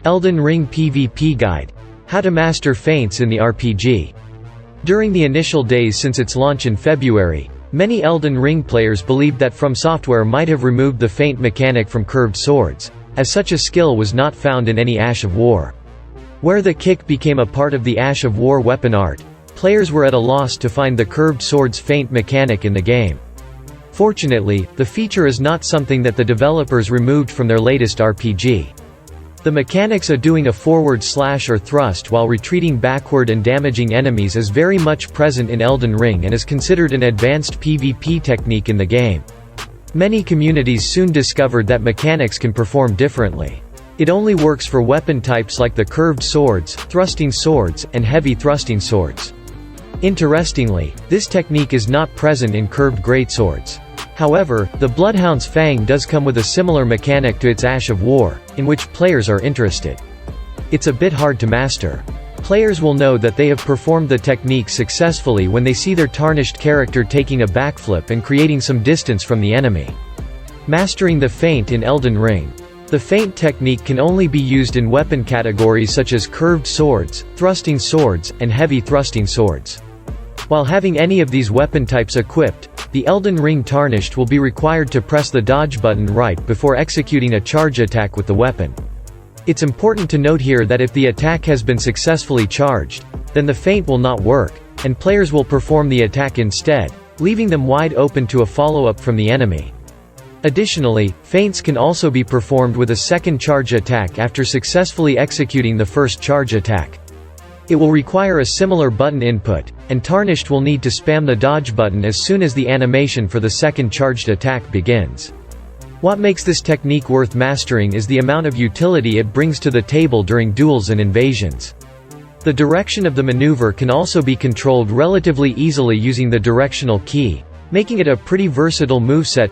Elden Ring PVP Guide: How to Master Feints in the RPG. During the initial days since its launch in February, many Elden Ring players believed that From Software might have removed the feint mechanic from curved swords, as such a skill was not found in any Ash of War. Where the kick became a part of the Ash of War weapon art, players were at a loss to find the curved sword's feint mechanic in the game. Fortunately, the feature is not something that the developers removed from their latest RPG. The mechanics of doing a forward slash or thrust while retreating backward and damaging enemies is very much present in Elden Ring and is considered an advanced PvP technique in the game. Many communities soon discovered that mechanics can perform differently. It only works for weapon types like the curved swords, thrusting swords, and heavy thrusting swords. Interestingly, this technique is not present in curved greatswords. However, the Bloodhound's Fang does come with a similar mechanic to its Ash of War, in which players are interested. It's a bit hard to master. Players will know that they have performed the technique successfully when they see their tarnished character taking a backflip and creating some distance from the enemy. Mastering the feint in Elden Ring. The feint technique can only be used in weapon categories such as curved swords, thrusting swords, and heavy thrusting swords. While having any of these weapon types equipped, the Elden Ring Tarnished will be required to press the dodge button right before executing a charge attack with the weapon. It's important to note here that if the attack has been successfully charged, then the feint will not work, and players will perform the attack instead, leaving them wide open to a follow-up from the enemy. Additionally, feints can also be performed with a second charge attack after successfully executing the first charge attack. It will require a similar button input, and Tarnished will need to spam the dodge button as soon as the animation for the second charged attack begins. What makes this technique worth mastering is the amount of utility it brings to the table during duels and invasions. The direction of the maneuver can also be controlled relatively easily using the directional key, making it a pretty versatile moveset